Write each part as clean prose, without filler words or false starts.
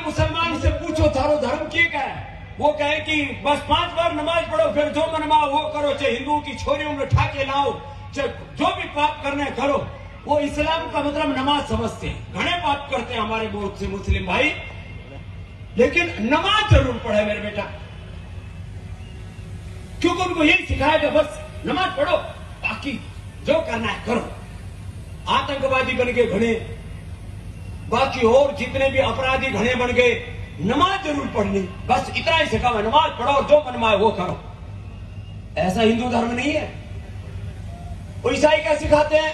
मुसलमान से पूछो थारो धर्म की क्या है, वो कहे कि बस 5 बार नमाज पढ़ो, फिर जो मनवा वो करो, चाहे हिंदुओं की छोरियों में उठा के लाओ, चाहे जो भी पाप करने करो। वो इस्लाम का मतलब नमाज समझते हैं। घने पाप करते हैं हमारे बहुत से मुस्लिम भाई, लेकिन नमाज जरूर पढ़े मेरे बेटा, क्योंकि उनको यही सिखाया कि बस नमाज पढ़ो, बाकी जो करना है करो। आतंकवादी बन गए घने, बाकी और जितने भी अपराधी घने बन गए, नमाज जरूर पढ़नी, बस इतना ही सिखा, नमाज पढ़ो और जो मनमाए वो करो। ऐसा हिंदू धर्म नहीं है। वो ईसाई क्या सिखाते हैं,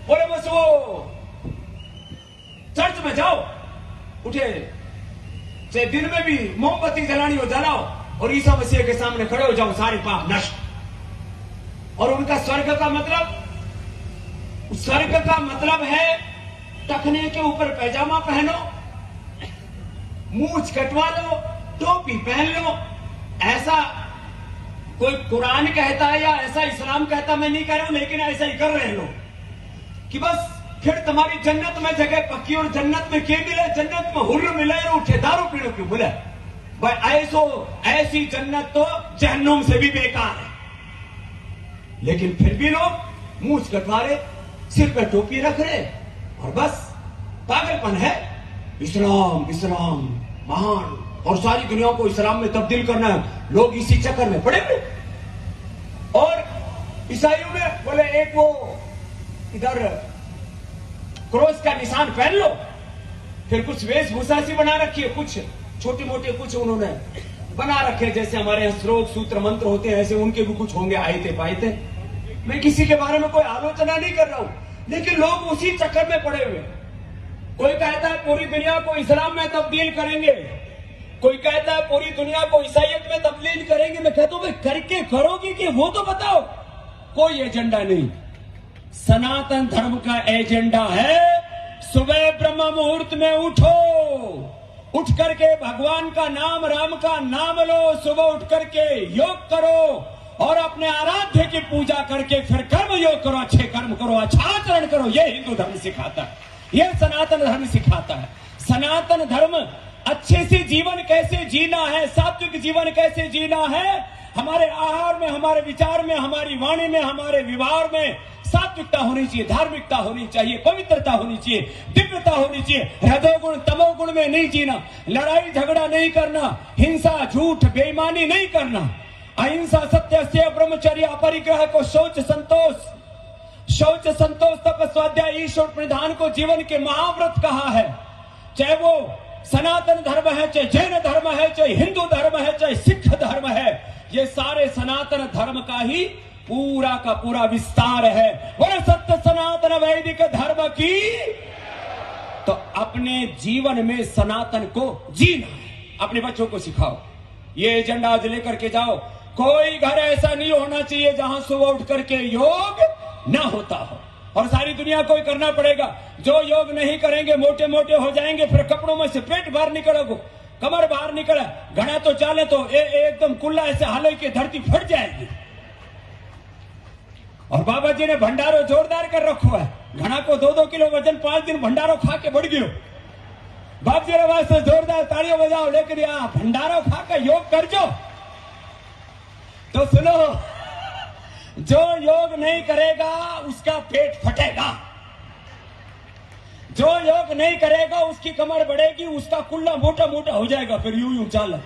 बोले बस वो चर्च में जाओ, उठे चाहे दिन में भी मोमबत्ती जलानी हो जलाओ, और ईसा मसीह के सामने खड़े हो जाओ, सारे पाप नष्ट। और उनका स्वर्ग का मतलब है टखने के ऊपर पैजामा पहनो, मूंछ कटवा लो, टोपी पहन लो। ऐसा कोई कुरान कहता है या ऐसा इस्लाम कहता, मैं नहीं कह रहा हूं, लेकिन ऐसा ही कर रहे हैं लोग कि बस फिर तुम्हारी जन्नत में जगह पक्की, और जन्नत में क्या मिले, जन्नत में हुर्र मिले और उठे दारू पीने क्यों मिले भाई। ऐसी जन्नत तो जहन्नुम से भी बेकार है। लेकिन फिर भी लोग मूंछ कटवा रहे, सिर पे टोपी रख रहे, और बस पागलपन है। इस्लाम महान, और सारी दुनिया को इस्लाम में तब्दील करना है, लोग इसी चक्कर में पड़े हुए। और ईसाइयों में बोले एक वो इधर क्रॉस का निशान पहन लो, फिर कुछ वेशभूषा सी बना रखी है, कुछ छोटे मोटे कुछ उन्होंने बना रखे, जैसे हमारे यहाँ श्लोक सूत्र मंत्र होते हैं, ऐसे उनके भी कुछ होंगे, आयते पायते। मैं किसी के बारे में कोई आलोचना नहीं कर रहा हूं, लेकिन लोग उसी चक्कर में पड़े हुए। कोई कहता है पूरी दुनिया को इस्लाम में तब्दील करेंगे, कोई कहता है पूरी दुनिया को ईसाइयत में तब्दील करेंगे। मैं कहता हूं भाई करके करोगे कि वो तो बताओ। कोई एजेंडा नहीं, सनातन धर्म का एजेंडा है सुबह ब्रह्म मुहूर्त में उठो, उठ करके भगवान का नाम, राम का नाम लो, सुबह उठ करके योग करो और अपने आराध्य की पूजा करके फिर कर्म योग करो, अच्छे कर्म करो, अच्छा आचरण करो। यह हिंदू धर्म सिखाता है, यह सनातन धर्म सिखाता है। सनातन धर्म अच्छे से जीवन कैसे जीना है, सात्विक जीवन कैसे जीना है, हमारे आहार में, हमारे विचार में, हमारी वाणी में, हमारे व्यवहार में सात्विकता होनी चाहिए, धार्मिकता होनी चाहिए, पवित्रता होनी चाहिए, दिव्यता होनी चाहिए। रजोगुण तमोगुण में नहीं जीना, लड़ाई झगड़ा नहीं करना, हिंसा झूठ बेईमानी नहीं करना, अहिंसा सत्य से ब्रह्मचर्य अपरिग्रह को शौच संतोष तप स्वाध्याय ईश्वर प्रधान को जीवन के महाव्रत कहा है। चाहे वो सनातन धर्म है, चाहे जैन धर्म है, चाहे हिंदू धर्म है, चाहे सिख धर्म है, ये सारे सनातन धर्म का ही पूरा का पूरा विस्तार है। बोले सत्य सनातन वैदिक धर्म की। तो अपने जीवन में सनातन को जीना है, अपने बच्चों को सिखाओ, ये एजेंडा आज लेकर के जाओ। कोई घर ऐसा नहीं होना चाहिए जहां सुबह उठ करके योग ना होता हो, और सारी दुनिया को ही करना पड़ेगा। जो योग नहीं करेंगे मोटे मोटे हो जाएंगे, फिर कपड़ों में से पेट बाहर निकलेगा, कमर बाहर निकले, घड़ा तो चाले तो एकदम कुल्ला ऐसे हाले की धरती फट जाएगी। और बाबा जी ने भंडारो जोरदार कर रखो है, घड़ा को 2-2 किलो वजन 5 दिन भंडारो खा के बढ़ गयो। बाप जी वास्ते जोरदार तालियां बजाओ, लेकिन यहाँ भंडारो खा के योग कर जो। तो सुनो, जो योग नहीं करेगा उसका पेट फटेगा, जो योग नहीं करेगा उसकी कमर बढ़ेगी, उसका कुल्ला मोटा मोटा हो जाएगा, फिर यूं यूं चाल।